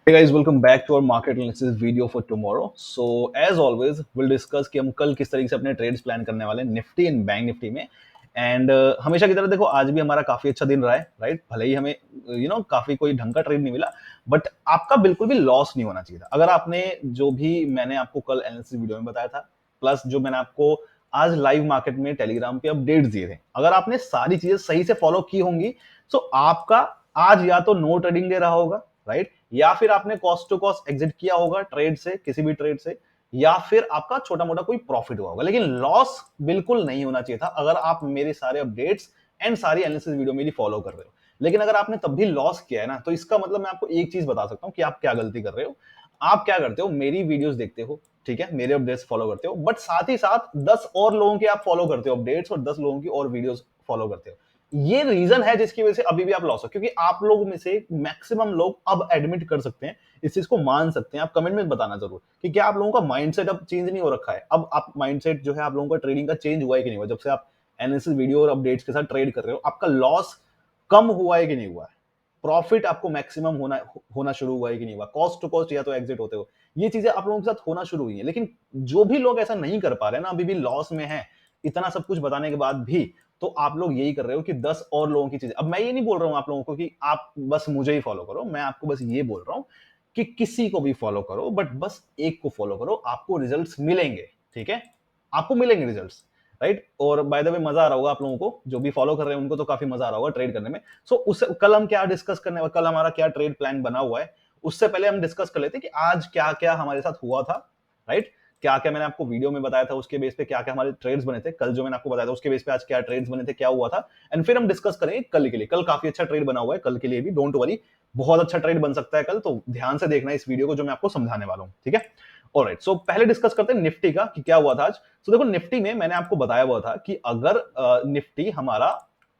Hey guys, welcome back to our market analysis video for tomorrow. So as always, we'll discuss कि हम कल किस तरीके से अपने ट्रेड्स प्लान करने वाले हैं निफ्टी एंड बैंक निफ्टी में। एंड हमेशा की तरह देखो आज भी हमारा काफी अच्छा दिन रहा है, राइट? भले ही हमें काफी कोई ढंग का ट्रेड नहीं मिला, बट आपका बिल्कुल भी लॉस नहीं होना चाहिए था। अगर आपने जो भी मैंने आपको कल एनालिसिस वीडियो में बताया था, प्लस जो मैंने आपको आज लाइव मार्केट में टेलीग्राम पे अपडेट्स दिए थे, अगर आपने सारी चीजें सही से फॉलो की होंगी, तो आपका आज या तो नो ट्रेडिंग डे रहा होगा, राइट? या फिर आपने कॉस्ट टू कॉस्ट एग्जिट किया होगा ट्रेड से, किसी भी ट्रेड से, या फिर आपका छोटा मोटा कोई प्रॉफिट हुआ होगा, लेकिन लॉस बिल्कुल नहीं होना चाहिए था अगर आप मेरे सारे अपडेट्स एंड सारी एनालिसिस वीडियो मेरी फॉलो कर रहे हो। लेकिन अगर आपने तब भी लॉस किया है ना, तो इसका मतलब मैं आपको एक चीज बता सकता हूं कि आप क्या गलती कर रहे हो। आप क्या करते हो, मेरी वीडियोस देखते हो, ठीक है, मेरे अपडेट्स फॉलो करते हो, बट साथ ही साथ 10 और लोगों के आप फॉलो करते हो अपडेट्स, और 10 लोगों की और वीडियोस फॉलो करते हो। ये रीजन है जिसकी वजह से अभी भी आप लॉस हो, क्योंकि आप लोगों में से मैक्सिमम लोग अब एडमिट कर सकते हैं, इस चीज को मान सकते हैं। आप कमेंट में बताना जरूर कि क्या आप लोगों का माइंडसेट अब चेंज नहीं हो रखा है। अब आप माइंडसेट जो है आप लोगों का ट्रेडिंग का चेंज हुआ है कि नहीं हुआ, जब से आप एनालिसिस वीडियो और अपडेट्स के साथ ट्रेड कर रहे हो, आपका लॉस कम हुआ है कि नहीं हुआ है, प्रॉफिट आपको मैक्सिमम होना होना शुरू हुआ है कि नहीं हुआ, कॉस्ट टू कॉस्ट या तो एग्जिट होते हो, ये चीजें आप लोगों के साथ होना शुरू हुई है। लेकिन जो भी लोग ऐसा नहीं कर पा रहे हैं ना, अभी भी लॉस में है, इतना सब कुछ बताने के बाद भी, तो आप लोग यही कर रहे हो कि 10 और लोगों की चीजें। अब मैं ये नहीं बोल रहा हूं आप लोगों को कि आप बस मुझे ही फॉलो करो, मैं आपको बस ये बोल रहा हूं कि किसी को भी फॉलो करो, बट बस एक को फॉलो करो, आपको रिजल्ट्स मिलेंगे, ठीक है? आपको मिलेंगे रिजल्ट्स, राइट? और बाय द वे मजा आ रहा होगा आप लोगों को, जो भी फॉलो कर रहे हैं उनको तो काफी मजा आ रहा होगा ट्रेड करने में। सो उससे कल हम क्या डिस्कस करने वाले, कल हमारा क्या ट्रेड प्लान बना हुआ है, उससे पहले हम डिस्कस कर लेते हैं कि आज क्या क्या हमारे साथ हुआ था, राइट? क्या क्या मैंने आपको वीडियो में बताया था, उसके बेस पे क्या क्या हमारे ट्रेड्स बने थे, कल जो मैंने आपको बताया था उसके बेस पे आज क्या ट्रेड्स बने थे, क्या हुआ था, एंड फिर हम डिस्कस करेंगे कल के लिए। कल काफी अच्छा ट्रेड बना हुआ है, कल के लिए भी डोंट वरी, बहुत अच्छा ट्रेड बन सकता है कल, तो ध्यान से देखना इस वीडियो को जो मैं आपको समझाने वाला हूं, ठीक है? ऑलराइट, सो पहले डिस्कस करते हैं निफ्टी का कि क्या हुआ था आज। सो देखो, निफ्टी में मैंने आपको बताया हुआ था कि अगर निफ्टी हमारा,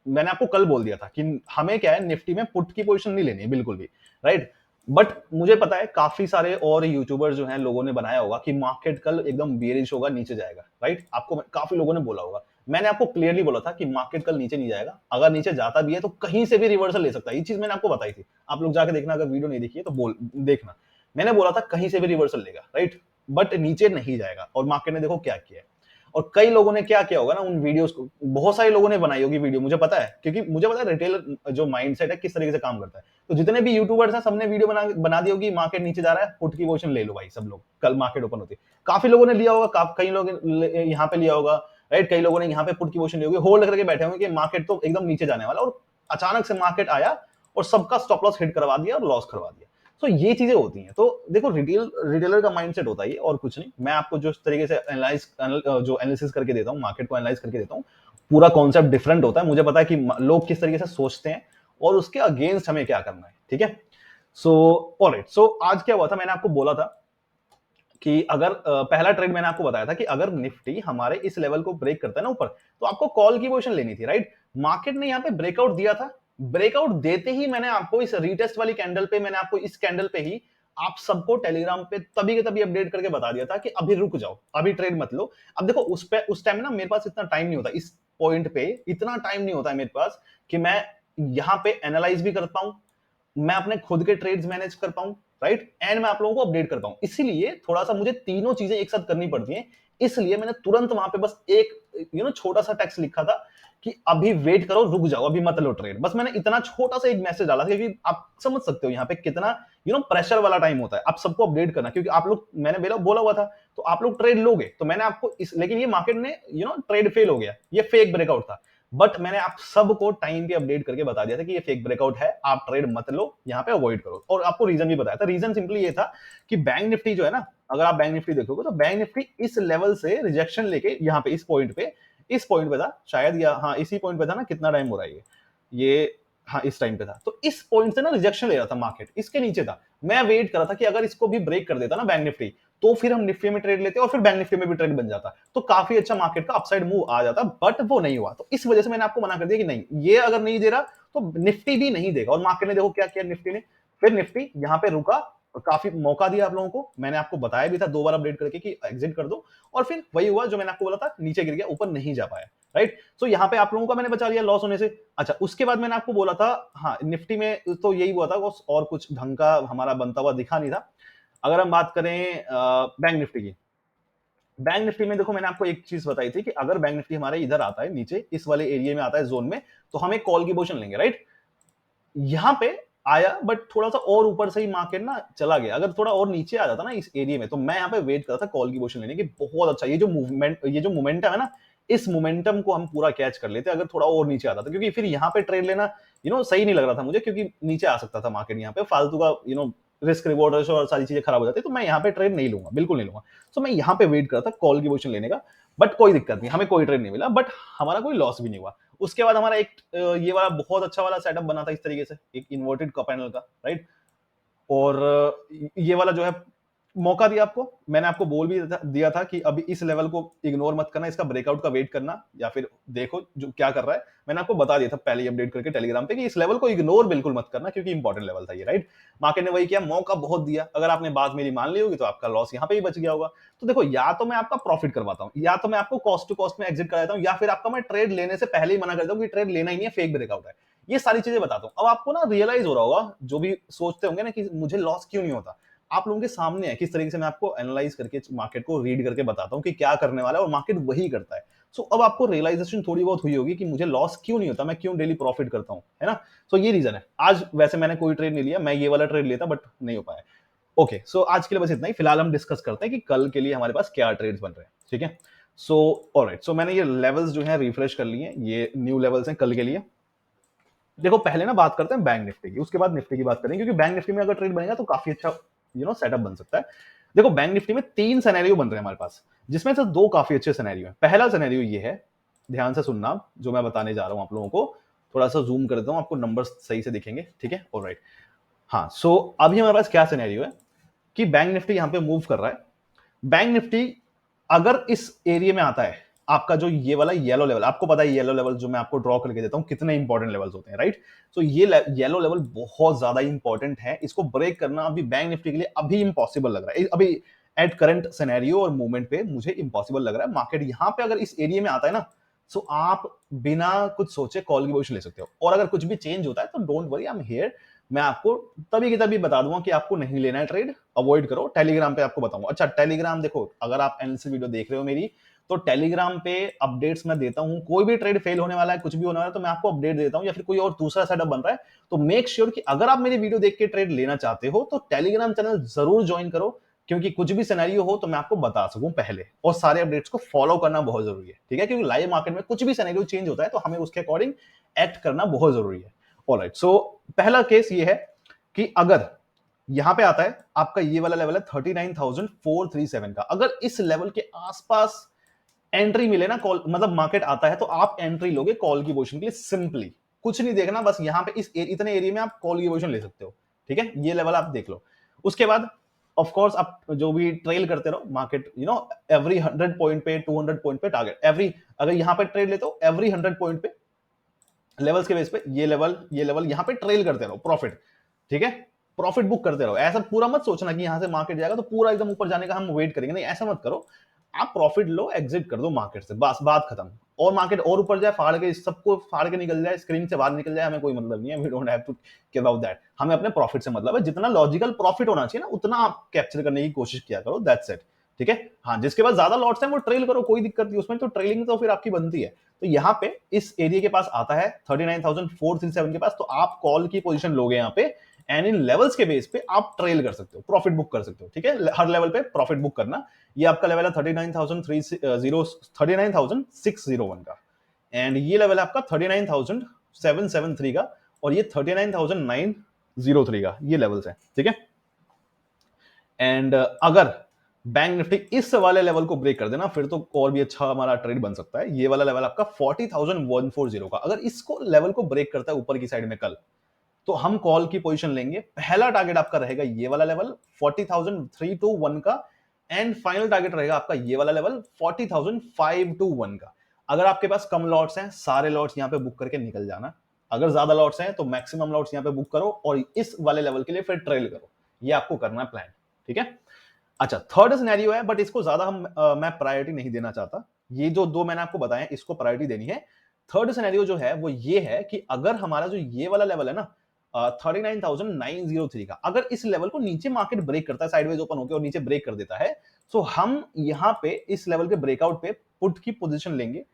मैंने आपको कल बोल दिया था कि हमें क्या है, निफ्टी में पुट की पोजीशन नहीं लेनी है बिल्कुल भी, राइट? बट मुझे पता है काफी सारे और यूट्यूबर जो हैं, लोगों ने बनाया होगा कि मार्केट कल एकदम बेरिश होगा, नीचे जाएगा, राइट? आपको काफी लोगों ने बोला होगा। मैंने आपको क्लियरली बोला था कि मार्केट कल नीचे नहीं जाएगा, अगर नीचे जाता भी है तो कहीं से भी रिवर्सल ले सकता है, ये चीज मैंने आपको बताई थी। आप लोग जाके देखना, अगर वीडियो नहीं देखी है तो बोल देखना, मैंने बोला था कहीं से भी रिवर्सल लेगा, राइट? बट नीचे नहीं जाएगा, और मार्केट ने देखो क्या किया है। और कई लोगों ने क्या किया होगा ना, उन वीडियोस को बहुत सारे लोगों ने बनाई होगी वीडियो, मुझे पता है, क्योंकि मुझे पता है रिटेलर जो माइंडसेट है किस तरीके से काम करता है। तो जितने भी यूट्यूबर्स हैं, सबने वीडियो बना दी होगी, मार्केट नीचे जा रहा है, पुट की पोजीशन ले लो भाई सब लोग, कल मार्केट ओपन होती है। काफी लोगों ने लिया होगा, कई लोग यहाँ पे लिया होगा, राइट? कई लोगों ने यहाँ पे पुट की पोजीशन ली होगी, होल्ड करके बैठे होंगे कि मार्केट तो एकदम नीचे जाने वाला, और अचानक से मार्केट आया और सबका स्टॉप लॉस हिट करवा दिया और लॉस करवा दिया। तो ये चीजें होती हैं। तो देखो, रिटेलर का माइंडसेट होता है और कुछ नहीं। मैं आपको जो तरीके से जो एनालिसिस करके देता हूँ, मार्केट को एनालाइज करके देता हूँ, पूरा कॉन्सेप्ट डिफरेंट होता है। मुझे पता है कि लोग किस तरीके से सोचते हैं और उसके अगेंस्ट हमें क्या करना है, ठीक है? सो ऑलराइट, सो आज क्या हुआ था, मैंने आपको बोला था कि अगर पहला ट्रेड मैंने आपको बताया था कि अगर निफ्टी हमारे इस लेवल को ब्रेक करता है ना ऊपर, तो आपको कॉल की पोजीशन लेनी थी, राइट? मार्केट ने यहाँ पे ब्रेकआउट दिया था, ब्रेकआउट देते ही मैंने आपको इस रीटेस्ट वाली कैंडल पे, मैंने आपको इस कैंडल पे ही आप सबको टेलीग्राम पे तभी के तभी अपडेट करके बता दिया था कि अभी रुक जाओ, अभी ट्रेड मत लो। अब देखो, उस टाइम ना मेरे पास इतना टाइम नहीं होता, इस पॉइंट पे इतना टाइम नहीं होता है मेरे पास कि मैं यहाँ पे एनालाइज भी कर पाऊं, मैं अपने खुद के ट्रेड्स मैनेज कर पाऊं, राइट? एंड मैं आप लोगों को अपडेट कर पाऊं। इसीलिए थोड़ा सा मुझे तीनों चीजें एक साथ करनी पड़ती हैं। इसलिए मैंने तुरंत वहां पे बस एक छोटा सा टेक्स्ट लिखा था कि अभी वेट करो, रुक जाओ, अभी मत लो ट्रेड। बस मैंने इतना छोटा सा एक मैसेज डाला था, क्योंकि आप समझ सकते हो यहाँ पे कितना प्रेशर वाला टाइम होता है आप सबको अपडेट करना, क्योंकि आप लोग, मैंने बोला हुआ था, तो आप लोग ट्रेड लोगे, तो मैंने आपको लेकिन ये मार्केट ने ट्रेड फेल हो गया, ये फेक ब्रेकआउट था। बट मैंने आप सबको टाइम पे अपडेट करके बता दिया था कि ये फेक ब्रेकआउट है, आप ट्रेड मत लो, यहाँ पे अवॉइड करो। और आपको रीजन भी बताया था। रीजन सिंपली ये था कि बैंक निफ्टी जो है ना, अगर आप बैंक निफ्टी देखोगे तो बैंक निफ्टी इस लेवल से रिजेक्शन लेके यहाँ पे इस पॉइंट पे था शायद, या हाँ इसी पॉइंट पे था ना, कितना टाइम हो रहा है ये हाँ इस टाइम पे था, तो इस पॉइंट से ना रिजेक्शन ले रहा था मार्केट, इसके नीचे था। मैं वेट कर रहा था कि अगर इसको भी ब्रेक कर देता ना बैंक निफ्टी, तो फिर हम निफ्टी में ट्रेड लेते और फिर बैंक निफ्टी में भी ट्रेड बन जाता, तो काफी अच्छा मार्केट का अपसाइड मूव आ जाता। बट वो नहीं हुआ, तो इस वजह से मैंने आपको मना कर दिया कि नहीं, ये अगर नहीं दे रहा तो निफ्टी भी नहीं देगा। और मार्केट ने देखो क्या किया, निफ्टी ने, फिर निफ्टी यहाँ पे रुका काफी मौका दिया आप लोगों को, मैंने आपको बताया भी था 2 बार अपडेट करके कि एग्जिट कर दो, और फिर वही हुआ जो मैंने आपको बोला था, नीचे गिर गया, ऊपर नहीं जा पाया, राइट। सो यहाँ पे आप लोगों का मैंने बचा लिया लॉस होने से। अच्छा, उसके बाद मैंने आपको बोला था, हाँ निफ्टी में तो यही हुआ था, और कुछ ढंग का हमारा बनता हुआ दिखा नहीं था। अगर हम बात करें बैंक निफ्टी की, बैंक निफ्टी में देखो मैंने आपको एक चीज बताई थी कि अगर बैंक निफ्टी हमारे इधर आता है, नीचे इस वाले एरिया में आता है जोन में, तो हम एक कॉल की पोजीशन लेंगे, राइट। यहाँ पे आया, बट थोड़ा सा और ऊपर से ही मार्केट ना चला गया। अगर थोड़ा और नीचे आ जाता ना इस एरिया में, तो मैं यहाँ पे वेट कर रहा था कॉल की पोजीशन लेने की। बहुत अच्छा, ये जो मोमेंटम है ना, इस मोमेंटम को हम पूरा कैच कर लेते अगर थोड़ा और नीचे आता था, क्योंकि फिर यहाँ पे ट्रेड लेना सही नहीं लग रहा था मुझे, क्योंकि नीचे आ सकता था मार्केट, यहाँ पे फालतू का रिस्क रिवॉर्ड रेशो और सारी चीजें खराब हो जाती, तो मैं यहाँ पे ट्रेड नहीं लूंगा, बिल्कुल नहीं लूंगा। तो मैं यहाँ पे वेट कर रहा था कॉल की पोजीशन लेने का, बट कोई दिक्कत नहीं, हमें कोई ट्रेड नहीं मिला, बट हमारा कोई लॉस भी नहीं हुआ। उसके बाद हमारा एक ये वाला बहुत अच्छा वाला सेटअप बना था इस तरीके से, एक इन्वर्टेड कप पैनल का, राइट। और ये वाला जो है मौका दिया आपको, मैंने आपको बोल भी दिया था कि अभी इस लेवल को इग्नोर मत करना, इसका ब्रेकआउट का वेट करना, या फिर देखो जो क्या कर रहा है। मैंने आपको बता दिया था पहले ही अपडेट करके टेलीग्राम पे कि इस लेवल को इग्नोर बिल्कुल मत करना, क्योंकि इंपॉर्टेंट लेवल था ये, राइट। मार्केट ने वही किया, मौका बहुत दिया। अगर आपने बात मेरी मान ली होगी तो आपका लॉस यहाँ पे ही बच गया होगा। तो देखो, या तो मैं आपका प्रॉफिट करवाता हूँ, या तो मैं आपको कॉस्ट टू कॉस्ट में एग्जिट कराता हूँ, या फिर आपका मैं ट्रेड लेने से पहले ही मना करता हूँ कि ट्रेड लेना ही नहीं है, फेक ब्रेकआउट है। ये सारी चीजें बताता हूँ। अब आपको ना रियलाइज हो रहा होगा, जो भी सोचते होंगे ना कि मुझे लॉस क्यों नहीं होता, आप लोगों के सामने है किस तरीके से मैं आपको एनालाइज करके मार्केट को रीड करके बताता हूँ कि क्या करने वाला है, और मार्केट वही करता है। सो अब आपको रियलाइजेशन थोड़ी बहुत हुई होगी कि मुझे लॉस क्यों नहीं होता, मैं क्यों डेली प्रॉफिट करता हूँ, है ना। सो ये रीजन है। आज वैसे मैंने कोई ट्रेड नहीं लिया, मैं ये वाला ट्रेड लेता बट नहीं हो पाया। ओके, सो आज के लिए बस इतना ही। फिलहाल हम डिस्कस करते हैं कि कल के लिए हमारे पास क्या ट्रेड्स बन रहे हैं, ठीक है। सो ऑलराइट, सो मैंने ये लेवल्स जो है रिफ्रेश कर लिए, ये न्यू लेवल्स हैं कल के लिए। देखो, पहले ना बात करते हैं बैंक निफ्टी की, उसके बाद निफ्टी की बात करेंगे, क्योंकि बैंक निफ्टी में अगर ट्रेड बनेगा तो काफी अच्छा सेटअप बन सकता है। देखो, बैंक निफ्टी में 3 सिनेरियो बन रहे हैं हमारे पास, जिसमें से 2 काफी अच्छे सिनेरियो हैं। पहला सिनेरियो ये है, ध्यान से सुनना जो मैं बताने जा रहा हूं आप लोगों को। थोड़ा सा जूम कर देता हूं, आपको नंबर्स सही से दिखेंगे, ठीक है। ऑलराइट, हाँ। सो अभी हमारे पास क्या सिनेरियो है कि बैंक निफ्टी यहां पे मूव कर रहा है। बैंक निफ्टी अगर इस एरिया में आता है, आपका जो ये वाला येलो लेवल, आपको पता है येलो लेवल जो मैं आपको ड्रॉ करके देता हूं कितने इंपॉर्टेंट लेवल्स होते हैं, राइट। तो ये येलो लेवल बहुत ज्यादा इंपॉर्टेंट है, इसको ब्रेक करना अभी बैंक निफ्टी के लिए अभी इंपॉसिबल लग रहा है। अभी एट करंट सिनेरियो और मूवमेंट पे मुझे इंपॉसिबल लग रहा है। मार्केट यहां पे अगर इस एरिया में आता है ना, सो आप बिना कुछ सोचे कॉल की पोजीशन ले सकते हो, और अगर कुछ भी चेंज होता है तो don't worry, I am here. मैं आपको तभी की तभी बता दूंगा कि आपको नहीं लेना है ट्रेड, अवॉइड करो। टेलीग्राम पे आपको बताऊंगा। अच्छा, टेलीग्राम देखो, अगर आप एनालिसिस वीडियो देख रहे हो मेरी, तो टेलीग्राम पे अपडेट्स मैं देता हूं। कोई भी ट्रेड फेल होने वाला है, कुछ भी होने वाला है, तो मैं आपको अपडेट देता हूं, या फिर कोई और दूसरा सेटअप बन रहा है, तो मेक श्योर कि अगर आप मेरी वीडियो देख के ट्रेड लेना चाहते हो तो टेलीग्राम चैनल जरूर ज्वाइन करो, क्योंकि कुछ भी सिनेरियो हो तो मैं आपको बता सकूं पहले, और सारे अपडेट्स को फॉलो करना बहुत जरूरी है, ठीक है। क्योंकि लाइव मार्केट में कुछ भी सिनेरियो चेंज होता है तो हमें उसके अकॉर्डिंग एक्ट करना बहुत जरूरी है। ऑलराइट, सो पहला केस ये है कि अगर यहां पे आता है, आपका ये वाला लेवल है 39,437 का, अगर इस लेवल के आसपास एंट्री मिले ना, कॉल मतलब मार्केट आता है, तो आप एंट्री लोगे कॉल की पोजीशन के लिए। सिंपली कुछ नहीं देखना, बस यहां पे इतने एरिया में आप कॉल की पोजीशन ले सकते हो, ठीक है। ये लेवल आप देख लो। उसके बाद ऑफ कोर्स आप जो भी ट्रेल करते रहो, मार्केट एवरी 100 पॉइंट पे, 200 पॉइंट पे टारगेट, एवरी, अगर यहां पे ट्रेड लेते हो एवरी 100 पॉइंट पे लेवल्स के बेस पे, ये लेवल यहां पे ट्रेल करते रहो, प्रॉफिट, ठीक है। प्रॉफिट बुक करते रहो। ऐसा पूरा मत सोचना कि यहां से मार्केट जाएगा तो पूरा एकदम ऊपर जाने का हम वेट करेंगे, नहीं, ऐसा मत करो। आप प्रॉफिट लो, एग्जिट कर दो मार्केट से, बस बात खत्म। और मार्केट और ऊपर जाए, फाड़ के सबको फाड़ के निकल जाए, स्क्रीन से बाहर निकल जाए, हमें कोई मतलब नहीं है। We don't have to care about that. हमें अपने प्रॉफिट से मतलब है। जितना लॉजिकल प्रॉफिट होना चाहिए ना, उतना आप कैप्चर करने की कोशिश किया करो, दैट्स इट, ठीक है। हाँ, जिसके पास ज्यादा लॉट्स हैं वो ट्रेल करो, कोई दिक्कत नहीं उसमें, तो ट्रेलिंग तो फिर आपकी बनती है। तो यहाँ पे इस एरिया के पास आता है 39,437 के पास, तो आप कॉल की पोजीशन लोगे यहाँ पे, एंड इन लेवल्स के बेस पे आप ट्रेल कर सकते हो, प्रॉफिट बुक कर सकते हो, ठीक है। हर लेवल पे प्रॉफिट बुक करना। ये आपका लेवल है 39,601 का, एंड ये लेवल है आपका 39,773 का, और ये 39,903 का, ये लेवल्स है, ठीक है। एंड अगर बैंक निफ्टी इस वाले लेवल को ब्रेक कर देना, फिर तो और भी अच्छा हमारा ट्रेड बन सकता है। ये वाला लेवल आपका 40,140 का, अगर इसको लेवल को ब्रेक करता है ऊपर की साइड में कल, तो हम कॉल की पोजीशन लेंगे। पहला टारगेट आपका रहेगा ये वाला लेवल 40,321 का, एंड फाइनल टारगेट रहेगा आपका ये वाला लेवल 40,521 का। अगर आपके पास कम लॉट्स हैं, सारे लॉट्स यहां पे बुक करके निकल जाना। अगर ज्यादा लॉट्स हैं तो मैक्सिमम लॉट्स यहां पे बुक करो, और इस वाले लेवल के लिए फिर ट्रेल करो। ये आपको करना है प्लान, ठीक है। अच्छा, थर्ड सिनेरियो है, बट इसको ज्यादा मैं प्रायोरिटी नहीं देना चाहता। ये जो दो मैंने आपको बताया इसको प्रायोरिटी देनी है। थर्ड सिनेरियो जो है वो ये है कि अगर हमारा जो ये वाला लेवल है ना 39,903 का, अगर इस लेवल को नीचे मार्केट ब्रेक करता है, साइडवेज ओपन होकर और नीचे ब्रेक कर देता है, तो हम यहाँ पे इस लेवल के ब्रेकआउट पे पुट की पोजीशन लेंगे।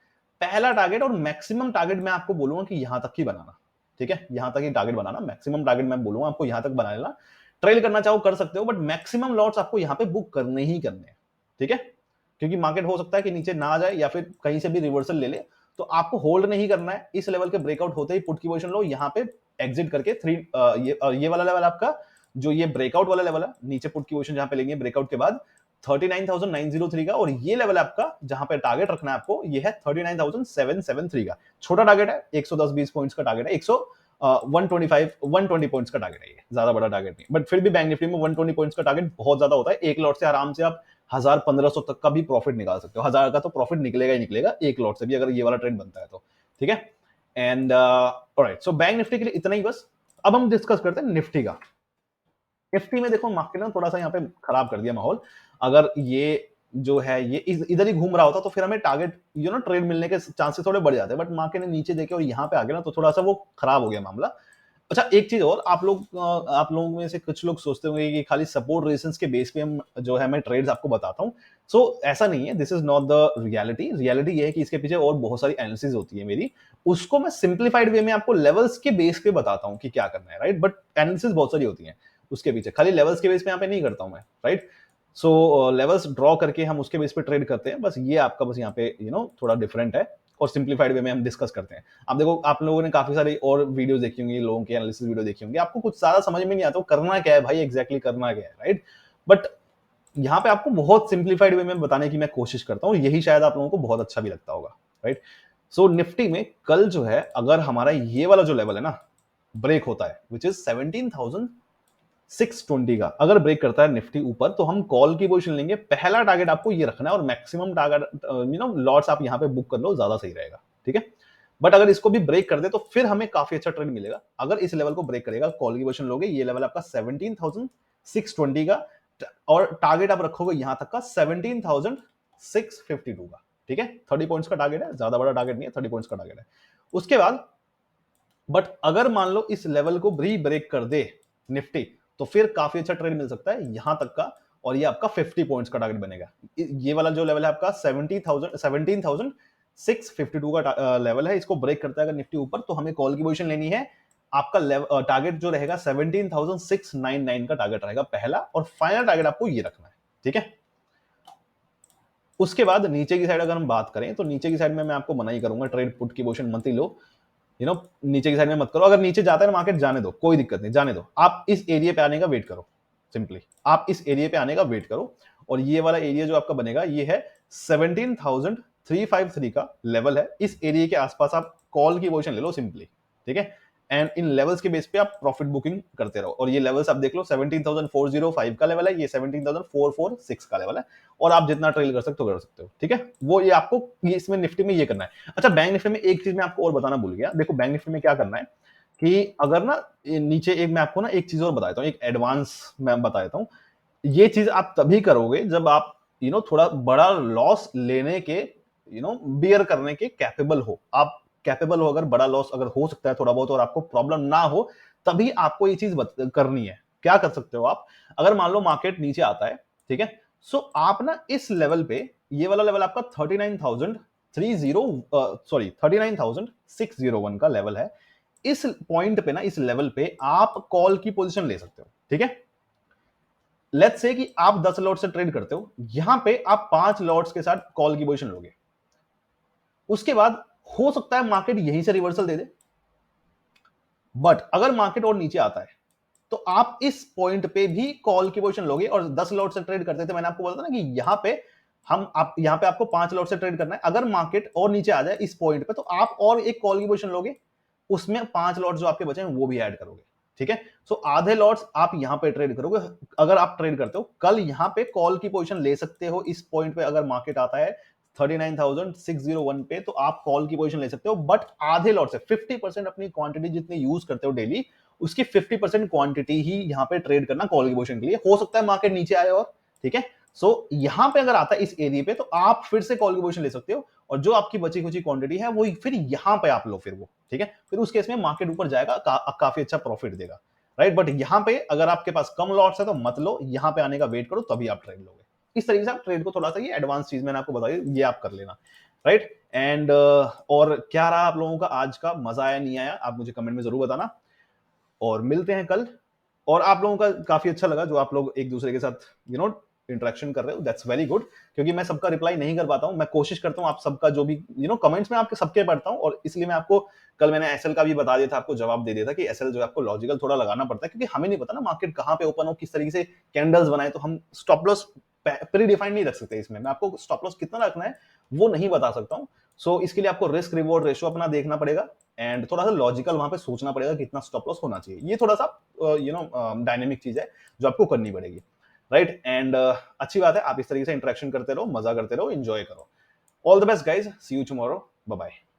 पहला टारगेट और मैक्सिमम टारगेट मैं आपको बोलूंगा कि यहां तक ही बनाना, ठीक है, यहां तक ही टारगेट बनाना। मैक्सिमम टारगेट मैं बोलूंगा आपको यहां तक बना लेना। ट्रेल करना चाहो कर सकते हो, बट मैक्सिमम लॉट्स आपको यहां पे बुक करने ही करने हैं, ठीक है। क्योंकि मार्केट हो सकता है कि नीचे ना आ जाए या फिर कहीं से भी रिवर्सल ले ले, तो आपको होल्ड नहीं करना है। इस लेवल के ब्रेकआउट होते ही पुट की पोजीशन लो, यहां पे एग्जिट करके ये वाला लेवल आपका, जो ये ब्रेकआउट वाला लेवल है, नीचे पुट की पोजीशन जहां पे लेंगे ब्रेकआउट के बाद 39,903 का, और ये लेवल आपका जहां पे टारगेट रखना है आपको, ये है 39,773 का। छोटा टारगेट है, 110-20 पॉइंट्स का टारगेट है, 120 पॉइंट्स का टारगेट है, ये ज्यादा बड़ा टारगेट नहीं। बट फिर भी बैंक निफ्टी में 120 पॉइंट्स का टारगेट बहुत ज्यादा होता है। एक लॉट से आराम से आप 1,000-1,500 तक का भी प्रॉफिट निकाल सकते हो। 1,000 का तो प्रॉफिट निकलेगा ही निकलेगा एक लॉट से भी, अगर ये वाला ट्रेड बनता है तो, ठीक है। And alright, so bank Nifty के लिए इतना ही बस। अब हम डिस्कस करते हैं निफ्टी का। निफ्टी में देखो मार्केट ने थोड़ा सा यहाँ पे खराब कर दिया माहौल। अगर ये जो है ये इधर ही घूम रहा होता तो फिर हमें टारगेट ट्रेड मिलने के चांसेस थोड़े बढ़ जाते हैं, बट मार्केट ने नीचे देखे और यहाँ पे आ गया ना, तो थोड़ा सा वो खराब हो गया मामला। अच्छा, एक चीज और, आप लोगों में से कुछ लोग सोचते होंगे कि खाली सपोर्ट रेजिस्टेंस के बेस पे हम जो है मैं ट्रेड्स आपको बताता हूँ। सो ऐसा नहीं है, this is not the reality. Reality ये है कि इसके पीछे और बहुत सारी एनालिसिस होती है मेरी, उसको मैं सिंप्लीफाइड वे में आपको लेवल्स के बेस पे बताता हूँ कि क्या करना है, राइट। बट एनालिसिस बहुत सारी होती है उसके पीछे, खाली लेवल्स के बेस पे यहाँ पे नहीं करता हूँ मैं, राइट। सो लेवल्स ड्रॉ करके हम उसके बेस पे ट्रेड करते हैं, बस ये आपका बस यहाँ पे थोड़ा डिफरेंट है, और सिंप्लीफाइड वे में हम डिस्कस करते हैं। आप देखो, आप लोगों ने काफी सारी और वीडियोस देखी होंगी, लोगों की एनालिसिस वीडियो देखी होंगी, आपको कुछ सारा समझ में नहीं आता करना क्या है भाई, एग्जैक्टली करना क्या है, राइट। बट यहाँ पे आपको बहुत सिंप्लीफाइड वे में बताने की मैं कोशिश करता हूँ, यही शायद आप लोगों को बहुत अच्छा भी लगता होगा, राइट। सो निफ्टी में कल जो है, अगर हमारा ये वाला जो लेवल है ना ब्रेक होता है, विच इज 17,620 का, अगर ब्रेक करता है निफ्टी ऊपर, तो हम कॉल की पोजीशन लेंगे। पहला टारगेट आपको ये रखना है, और मैक्सिमम टारगेट लॉट्स आप यहाँ पे बुक कर लो, ज्यादा सही रहेगा, ठीक है। बट अगर इसको भी ब्रेक कर दे तो फिर हमें काफी अच्छा ट्रेड मिलेगा। अगर इस लेवल को ब्रेक करेगा, कॉल की पोजीशन लोगे, ये लेवल आपका 17,620 का, और टारगेट आप रखोगे यहां तक का 17,652 का, ठीक है। 30 पॉइंट्स का टारगेट है, ज्यादा बड़ा टारगेट नहीं है, 30 पॉइंट्स का टारगेट है। उसके बाद बट अगर मान लो इस लेवल को भी ब्रेक कर दे निफ्टी, तो फिर काफी अच्छा ट्रेड मिल सकता है यहां तक का, और ये आपका 50 पॉइंट्स का टारगेट बनेगा। ये वाला जो लेवल है आपका 17,652 का लेवल है, इसको ब्रेक करता है अगर निफ्टी ऊपर, तो हमें कॉल की पोजीशन लेनी है। आपका टारगेट जो रहेगा 17,699 का टारगेट रहेगा पहला, और फाइनल टारगेट आपको ये रखना है, ठीक है। उसके बाद नीचे की साइड अगर हम बात करें, तो नीचे की साइड में मैं आपको मना ही करूंगा, ट्रेड पुट की पोजीशन मत ही लो, नीचे की साइड में मत करो। अगर नीचे जाता है मार्केट, जाने दो, कोई दिक्कत नहीं, जाने दो। आप इस एरिया पे आने का वेट करो, सिंपली आप इस एरिया पे आने का वेट करो। और ये वाला एरिया जो आपका बनेगा, ये है 17,353 का लेवल है। इस एरिया के आसपास आप कॉल की पोजीशन ले लो सिंपली, ठीक है। एंड इन लेवल्स के बेस पे आप प्रॉफिट बुकिंग करते रहो। और ये लेवल्स आप देख लो, 17,405 का लेवल है, ये 17,446 का लेवल है, और आप जितना ट्रेल कर सकते हो कर सकते हो, ठीक है। वो ये आपको इसमें निफ्टी में ये करना है। अच्छा, बैंक निफ्टी में एक चीज मैं आपको और बताना भूल गया। देखो, बैंक निफ्टी में क्या करना है कि अगर ना नीचे एक मैं आपको ना एक चीज और बता देता हूँ, एक एडवांस मैं बता देता हूँ। ये चीज आप तभी करोगे जब आप थोड़ा बड़ा लॉस लेने के बियर करने के कैपेबल हो। आप कैपेबल हो, अगर बड़ा लॉस अगर हो सकता है थोड़ा बहुत और आपको प्रॉब्लम ना हो, तभी आपको ये चीज करनी है। क्या कर सकते हो आप, अगर मान लो मार्केट नीचे आता है, ठीक है, सो आप ना इस लेवल पे, ये वाला लेवल आपका 39,601 का लेवल है। इस पॉइंट पे ना, इस लेवल पे आप कॉल की पोजीशन ले सकते हो, ठीक है। लेट्स से कि आप 10 लॉट से ट्रेड करते हो, यहां पे आप 5 लॉट्स के साथ कॉल की पोजीशन लोगे। उसके बाद हो सकता है मार्केट यहीं से रिवर्सल दे दे, बट अगर मार्केट और नीचे आता है, तो आप इस पॉइंट पे भी कॉल की पोजीशन लोगे। और 10 लॉट से ट्रेड करते थे, मैंने आपको बोला था ना कि यहां पे यहां पे आपको 5 लॉट से ट्रेड करना है। अगर मार्केट और नीचे आ जाए इस पॉइंट पे, तो आप और एक कॉल की पोजीशन लोगे, उसमें 5 लॉट जो आपके बचे हैं वो भी ऐड करोगे, ठीक है। सो आधे लॉट्स आप यहां पे ट्रेड करोगे। अगर आप ट्रेड करते हो, कल यहां पे कॉल की पोजीशन ले सकते हो इस पॉइंट पे। अगर मार्केट आता है 39,601 पे, तो आप कॉल की पोजीशन ले सकते हो, बट आधे लॉट से 50% अपनी क्वांटिटी जितनी यूज करते हो डेली, उसकी 50% क्वांटिटी ही यहाँ पे ट्रेड करना कॉल की पोजीशन के लिए। हो सकता है मार्केट नीचे आए और, ठीक है। सो यहाँ पे अगर आता है इस एरिया पे तो आप फिर से कॉल की पोजीशन ले सकते हो, और जो आपकी बची खुची क्वांटिटी है वो फिर यहाँ पे आप लो फिर वो, ठीक है। फिर उस केस में मार्केट ऊपर जाएगा, काफी अच्छा प्रॉफिट देगा, राइट। बट यहाँ पे अगर आपके पास कम लॉट्स है तो मत लो, यहाँ पे आने का वेट करो, तभी आप ट्रेड लोगे। इस तरीके से आप ट्रेड को थोड़ा सा, ये एडवांस चीज मैंने आपको बताई, ये आप कर लेना, राइट। एंड और क्या रहा आप लोगों का आज का, मजा आया नहीं आया, आप मुझे कमेंट में जरूर बताना, और मिलते हैं कल। और आप लोगों का काफी अच्छा लगा जो आप लोग एक दूसरे के साथ इंटरेक्शन कर रहे हो, दैट्स वेरी गुड। क्योंकि मैं सबका रिप्लाई नहीं कर पाता हूँ, मैं कोशिश करता हूँ आप सबका जो भी कमेंट्स में आपके सबके पढ़ता हूँ, और इसलिए मैं आपको कल मैंने एसएल का भी बता दिया था, आपको जवाब दे दिया था कि एसएल जो है आपको लॉजिकल थोड़ा लगाना पड़ता है, क्योंकि हमें नहीं पता ना मार्केट कहाँ पे ओपन हो, किस तरीके से कैंडल्स बनाए, तो हम स्टॉप लॉस प्री डिफाइंड नहीं रख सकते। इसमें मैं आपको स्टॉप लॉस कितना रखना है वो नहीं बता सकता हूँ। सो इसके लिए आपको रिस्क रिवॉर्ड रेशियो अपना देखना पड़ेगा, एंड थोड़ा सा लॉजिकल वहां पे सोचना पड़ेगा कितना स्टॉप लॉस होना चाहिए। ये थोड़ा सा डायनेमिक चीज है जो आपको करनी पड़ेगी, राइट। एंड अच्छी बात है, आप इस तरीके से इंटरेक्शन करते रहो, मजा करते रहो, एंजॉय करो। All the best guys, see you tomorrow, bye bye.